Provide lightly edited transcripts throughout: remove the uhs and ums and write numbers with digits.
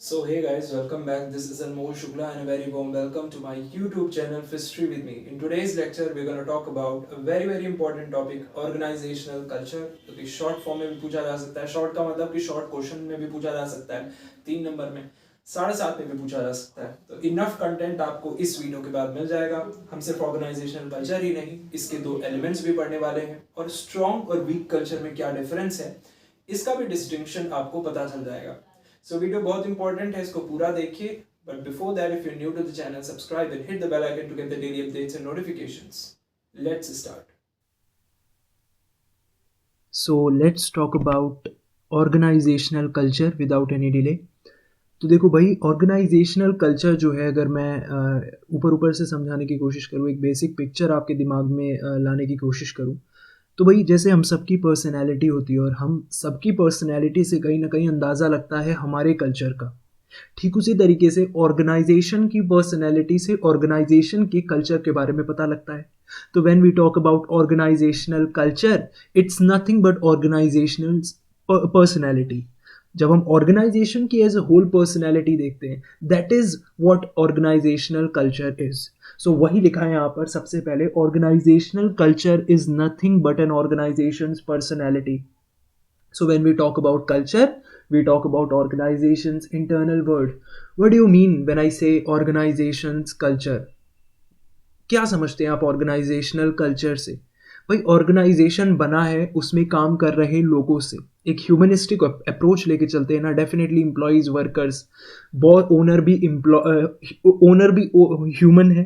So hey guys, welcome back. This is Anmol Shukla and a very warm welcome to my YouTube channel History with me. In today's lecture, we're going to talk about a very important topic, organizational culture. तो कि short form में भी पूछा जा सकता है, short का मतलब कि शॉर्ट क्वेश्चन में भी पूछा जा सकता है, 3 नंबर में, 7.5 में भी पूछा जा सकता है. तो इनफ कंटेंट आपको इस वीडियो के बाद मिल जाएगा. हम सिर्फ ऑर्गेनाइजेशनल कल्चर ही नहीं, इसके 2 एलिमेंट्स भी पढ़ने वाले हैं और स्ट्रॉन्ग और वीक कल्चर में क्या डिफरेंस है इसका भी डिस्टिंक्शन आपको पता चल जाएगा. सो वीडियो बहुत इंपॉर्टेंट है, इसको पूरा देखिए. But before that, if you are new to the channel, subscribe and hit the bell icon to get the daily updates and notifications. Let's start. So let's talk about organizational culture without any delay. तो देखो भाई, organisational culture जो है, अगर मैं ऊपर ऊपर से समझाने की कोशिश करूँ, एक बेसिक पिक्चर आपके दिमाग में लाने की कोशिश करूँ, तो भाई जैसे हम सबकी पर्सनैलिटी होती है और हम सबकी पर्सनैलिटी से कहीं ना कहीं अंदाज़ा लगता है हमारे कल्चर का, ठीक उसी तरीके से ऑर्गेनाइजेशन की पर्सनैलिटी से ऑर्गेनाइजेशन के कल्चर के बारे में पता लगता है. तो when we talk about organisational culture, it's nothing but organisational personality. जब हम ऑर्गेनाइजेशन की एज अ होल पर्सनैलिटी देखते हैं, that is what organisational culture is. So वही लिखा है यहाँ पर सबसे पहले, organisational culture is nothing but an organisation's personality. So when we talk about culture, we talk about organization's internal word. What do you mean when I say organization's culture? क्या समझते हैं आप ऑर्गेनाइजेशनल कल्चर से? भाई organisation बना है उसमें काम कर रहे लोगों से, एक ह्यूमनिस्टिक अप्रोच लेके चलते हैं ना. डेफिनेटली एम्प्लॉयज़, वर्कर्स, बहुत ओनर भी ह्यूमन है.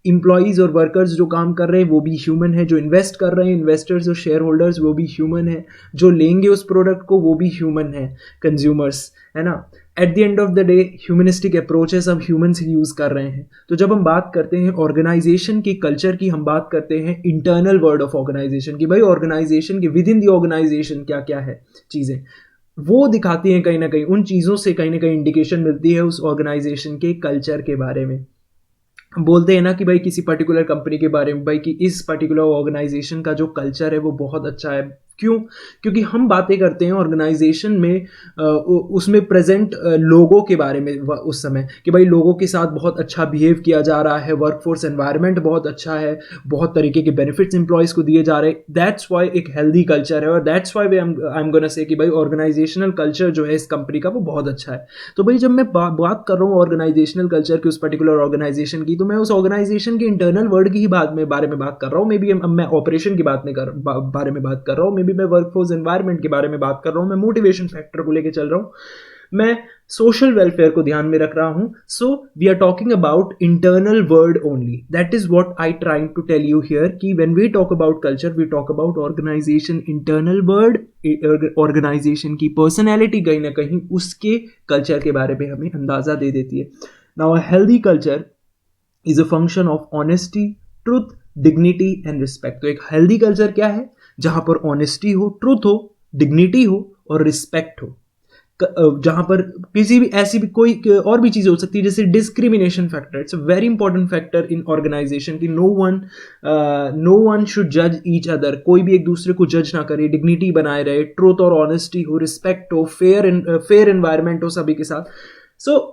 इम्प्लॉयज़ और वर्कर्स जो काम कर रहे हैं वो भी ह्यूमन है. जो इन्वेस्ट कर रहे हैं, इन्वेस्टर्स और शेयर होल्डर्स, वो भी ह्यूमन है. जो लेंगे उस प्रोडक्ट को वो भी ह्यूमन है, कंज्यूमर्स, है ना. At the end of the day humanistic approaches हम ह्यूमन्स ही यूज़ कर रहे हैं. तो जब हम बात करते हैं ऑर्गेनाइजेशन की कल्चर की, हम बात करते हैं इंटरनल वर्ड ऑफ ऑर्गेनाइजेशन की. भाई ऑर्गेनाइजेशन के विद इन द ऑर्गेनाइजेशन क्या क्या है चीज़ें, वो दिखाती हैं कहीं ना कहीं. उन चीज़ों से कहीं ना कहीं इंडिकेशन मिलती है उस ऑर्गेनाइजेशन के कल्चर के बारे में. बोलते हैं ना कि भाई किसी पर्टिकुलर कंपनी के बारे में, भाई कि इस पर्टिकुलर ऑर्गेनाइजेशन का जो कल्चर है वो बहुत अच्छा है. क्यों? क्योंकि हम बातें करते हैं ऑर्गेनाइजेशन में उसमें प्रेजेंट लोगों के बारे में उस समय, कि भाई लोगों के साथ बहुत अच्छा बिहेव किया जा रहा है, वर्कफोर्स एनवायरनमेंट बहुत अच्छा है, बहुत तरीके के बेनिफिट्स एम्प्लॉयज़ को दिए जा रहे हैं. दैट्स वाई एक हेल्दी कल्चर है, और that's why I am gonna say कि भाई ऑर्गेनाइजेशनल कल्चर जो है इस कंपनी का वो बहुत अच्छा है. तो भाई जब मैं बात कर रहा हूँ ऑर्गेनाइजेशनल कल्चर की, उस पर्टिकुलर ऑर्गेनाइजेशन की, तो मैं उस ऑर्गेनाइजेशन के इंटरनल वर्ड की ही बारे में बात कर रहा हूँ. मे बी मैं ऑपरेशन की बारे में बात कर रहा हूँ, मे बी मैं वर्कफोर्स एनवायरनमेंट के बारे में बात कर रहा हूँ, मैं मोटिवेशन फैक्टर को लेकर चल रहा हूँ, मैं सोशल वेलफेयर को ध्यान में रख रहा हूं. So we are talking about internal world only. That is what I trying to tell you here कि when we talk about culture, we talk about organisation internal world. Organisation की personality कहीं ना कहीं उसके कल्चर के बारे में हमें अंदाजा दे देती है. Now a healthy culture is a function of honesty, truth, dignity and respect. तो एक हेल्दी कल्चर क्या है? जहां पर ऑनेस्टी हो, ट्रुथ हो, डिग्निटी हो और रिस्पेक्ट हो. जहां पर किसी भी ऐसी भी कोई और भी चीज़ हो सकती है, जैसे discrimination factor. It's a very important factor in organisation कि नो वन शुड जज ईच अदर. कोई भी एक दूसरे को जज ना करे, डिग्निटी बनाए रहे, ट्रूथ और ऑनेस्टी हो, रिस्पेक्ट हो, फेयर एनवायरनमेंट हो सभी के साथ. सो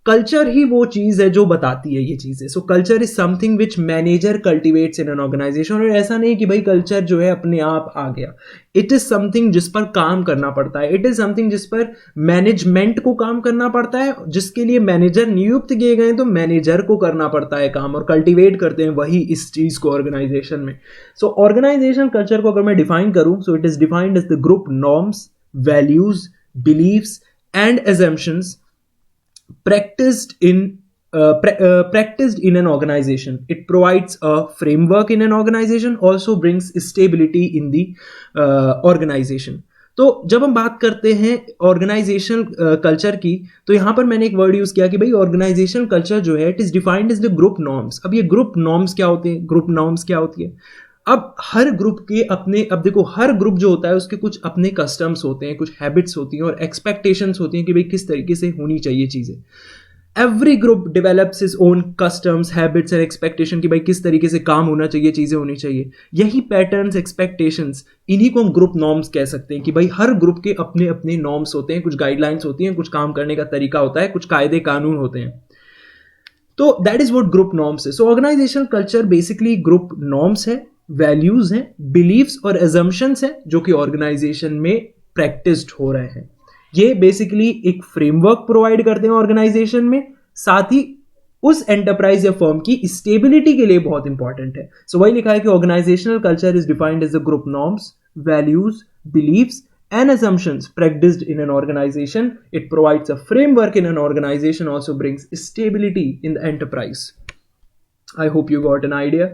कल्चर ही वो चीज है जो बताती है ये चीजें. So culture is something which manager cultivates in an organisation. और ऐसा नहीं कि भाई कल्चर जो है अपने आप आ गया. इट इज समथिंग जिस पर काम करना पड़ता है. इट इज समथिंग जिस पर मैनेजमेंट को काम करना पड़ता है, जिसके लिए मैनेजर नियुक्त किए गए, तो मैनेजर को करना पड़ता है काम, और कल्टिवेट करते हैं वही इस चीज को ऑर्गेनाइजेशन में. सो ऑर्गेनाइजेशन कल्चर को अगर मैं डिफाइन करूं, so it is defined as the group norms, values, beliefs and assumptions practiced in an organization. It provides a framework in an organization, also brings stability in the organization. तो जब हम बात करते हैं ऑर्गेनाइजेशन कल्चर की, तो यहाँ पर मैंने एक वर्ड यूज किया कि भाई ऑर्गेनाइजेशन कल्चर जो है it is defined as the group norms. अब ये ग्रुप नॉर्म्स क्या होते हैं, ग्रुप नॉर्म्स क्या होती है? अब हर ग्रुप के अपने, अब देखो हर ग्रुप जो होता है उसके कुछ अपने कस्टम्स होते हैं, कुछ हैबिट्स होती हैं और एक्सपेक्टेशंस होती हैं कि भाई किस तरीके से होनी चाहिए चीज़ें. Every group develops his own customs, habits and expectation कि भाई किस तरीके से काम होना चाहिए, चीज़ें होनी चाहिए। यही पैटर्न्स, एक्सपेक्टेशंस, इन्हीं को हम ग्रुप नॉर्म्स कह सकते हैं कि भाई हर ग्रुप के अपने अपने नॉर्म्स होते हैं, कुछ गाइडलाइंस होती हैं, कुछ काम करने का तरीका होता है, कुछ कायदे कानून होते हैं। तो that is what group norms है। So organisational culture basically group norms है, वैल्यूज हैं, बिलीव्स और एजम्पशंस हैं जो कि ऑर्गेनाइजेशन में प्रैक्टिस्ड हो रहे हैं। ये बेसिकली एक फ्रेमवर्क प्रोवाइड करते हैं ऑर्गेनाइजेशन में, साथ ही उस एंटरप्राइज या फर्म की स्टेबिलिटी के लिए बहुत इंपॉर्टेंट है। सो वही लिखा है कि organisational culture is defined as the group norms, values, beliefs and assumptions practiced in an organization. It provides a framework in an organization, also brings stability in the enterprise. I hope you got an idea.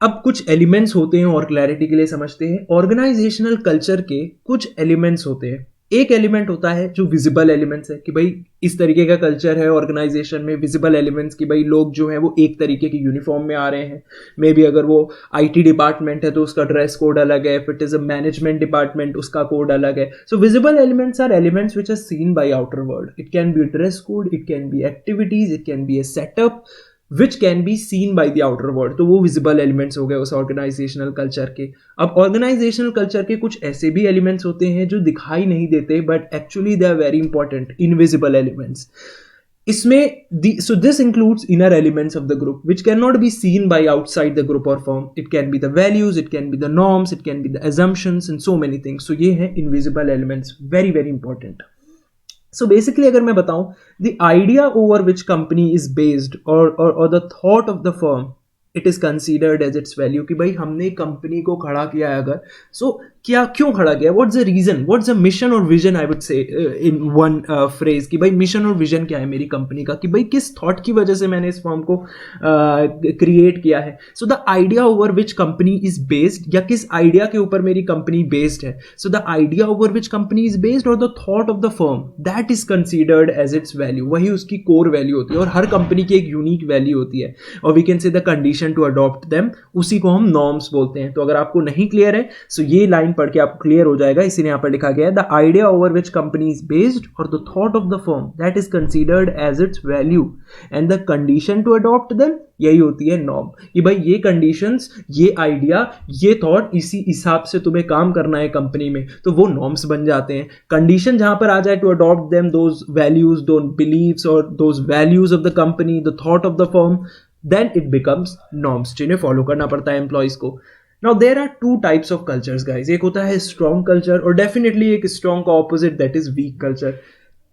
अब कुछ elements होते हैं और clarity के लिए समझते हैं। Organisational culture के कुछ एलिमेंट्स होते हैं। एक एलिमेंट होता है जो विजिबल एलिमेंट्स है कि भाई इस तरीके का कल्चर है ऑर्गेनाइजेशन में। विजिबल एलिमेंट्स कि भाई लोग जो हैं वो एक तरीके की यूनिफॉर्म में आ रहे हैं। मे बी अगर वो आईटी डिपार्टमेंट है तो उसका ड्रेस कोड अलग है, if it is a management department उसका कोड अलग है। So visible elements are elements which are seen by outer world. It can be dress code, it can be activities, it can be a setup which can be seen by the outer world. तो वो visible elements हो गए उस organisational culture के। अब organisational culture के कुछ ऐसे भी एलिमेंट्स होते हैं जो दिखाई नहीं देते but actually they are very important, invisible elements. इसमें so this includes inner elements of the group which cannot be seen by outside the group or firm. It can be the values, it can be the norms, it can be the assumptions and so many things. So ये है invisible elements, very very important. So basically अगर मैं बताऊं, the idea over which company is based or the thought of the firm, it is considered as its value कि भाई हमने company को खड़ा किया है अगर, so क्या क्यों खड़ा किया, what's the reason, what's the mission और vision, I would say in one phrase कि भाई मिशन और विजन क्या है मेरी कंपनी का, कि भाई किस थॉट की वजह से मैंने इस फर्म को क्रिएट किया है। So the idea over which company is based, या किस आइडिया के ऊपर मेरी कंपनी बेस्ड है। So the idea over which company is based और the thought of the firm, that is considered as its value. वही उसकी कोर वैल्यू होती है और हर कंपनी की एक यूनिक वैल्यू होती है। और we can say the condition to adopt them, उसी को हम नॉर्म्स बोलते हैं। तो अगर आपको नहीं क्लियर है सो ये लाइन पढ़ के आपको क्लियर हो जाएगा। इसीलिए यहां पर लिखा गया है the idea over which company is based और the thought of the firm that is considered as its value and the condition to adopt them, यही होती है नॉर्म। कि भाई ये कंडीशंस, ये आइडिया, ये थॉट, इसी हिसाब से तुम्हें काम करना है कंपनी में, तो वो नॉर्म्स बन जाते हैं। कंडीशन जहां पर आ जाए to adopt them those values, those beliefs और those values of the company, the thought of the firm, then it becomes norms जिन्हें फॉलो करना पड़ता है एम्प्लॉइज को। Now there are two types of cultures guys. एक होता है strong culture और definitely एक strong का opposite that is weak culture.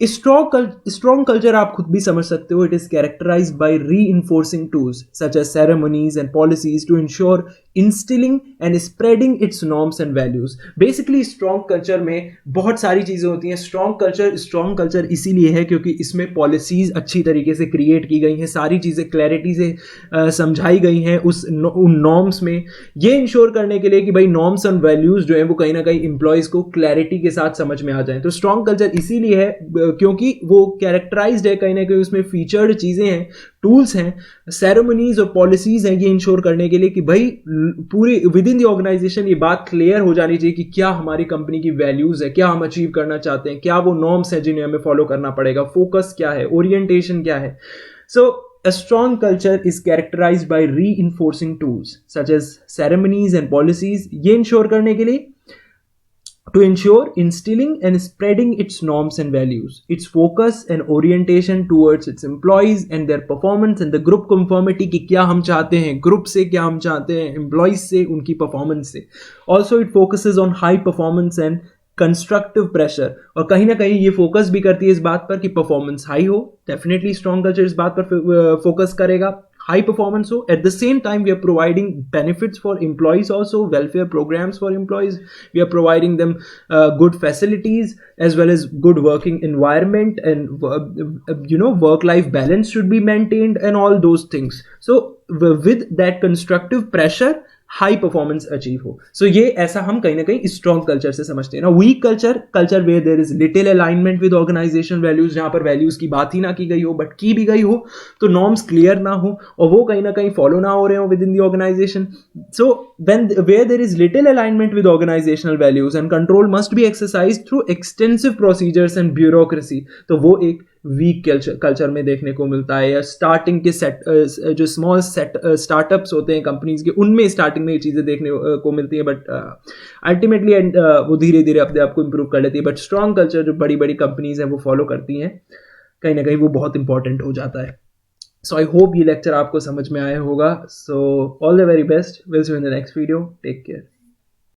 Strong culture आप खुद भी समझ सकते हो, it is characterized by reinforcing tools such as ceremonies and policies to ensure instilling and spreading its norms and values. Basically strong culture में बहुत सारी चीज़ें होती हैं। strong culture इसीलिए है क्योंकि इसमें policies अच्छी तरीके से create की गई हैं, सारी चीज़ें clarity से समझाई गई हैं उन norms में, ये ensure करने के लिए कि भाई norms and values जो हैं वो कहीं ना कहीं employees को clarity के साथ समझ में आ जाएं। तो strong culture इसीलिए है क्योंकि वो कैरेक्टराइज्ड है, कहीं ना कहीं उसमें फीचर्ड चीज़ें हैं, टूल्स हैं, सेरेमनीज और पॉलिसीज हैं ये इंश्योर करने के लिए कि भाई पूरी विद इन द ऑर्गेनाइजेशन ये बात क्लियर हो जानी चाहिए कि क्या हमारी कंपनी की वैल्यूज है, क्या हम अचीव करना चाहते हैं, क्या वो नॉर्म्स हैं जिन्हें हमें फॉलो करना पड़ेगा, फोकस क्या है, ओरिएंटेशन क्या है। सो a strong culture is characterized by reinforcing tools such as ceremonies and policies, ये इंश्योर करने के लिए to ensure instilling and spreading its norms and values, its focus and orientation towards its employees and their performance and the group conformity कि क्या हम चाहते हैं group से, क्या हम चाहते हैं एम्प्लॉइज से, उनकी परफॉर्मेंस से। Also it focuses on high performance and constructive pressure, और कहीं ना कहीं ये फोकस भी करती है इस बात पर कि परफॉर्मेंस हाई हो। डेफिनेटली स्ट्रॉन्ग कल्चर इस बात पर फोकस करेगा, हाई परफॉर्मेंस हो। At the same time we are providing benefits for employees also, welfare programmes for employees, we are providing them good facilities as well as good working environment and work life balance should be maintained and all those things. So with that constructive pressure high performance achieve हो। So ये ऐसा हम कहीं ना कहीं strong culture से समझते हैं ना। Weak culture where there is little alignment with organisation values, जहां पर वैल्यूज की बात ही ना की गई हो बट की भी गई हो तो नॉर्म्स क्लियर ना हो और वो कहीं ना कहीं फॉलो ना हो रहे हो within the organisation. So when where there is little alignment with organisational values and control must be exercise through extensive procedures and bureaucracy, तो वो एक वीक कल्चर में देखने को मिलता है, या स्टार्टिंग के जो स्मॉल स्टार्टअप्स होते हैं कंपनीज के, उनमें स्टार्टिंग में ये चीज़ें देखने को मिलती हैं, बट अल्टीमेटली वो धीरे धीरे अपने आप को इम्प्रूव कर लेती है। बट स्ट्रॉन्ग कल्चर जो बड़ी बड़ी कंपनीज हैं वो फॉलो करती हैं, कहीं ना कहीं वो बहुत इंपॉर्टेंट हो जाता है। सो आई होप ये लेक्चर आपको समझ में आया होगा। So all the very best, will see you in the next video, take care.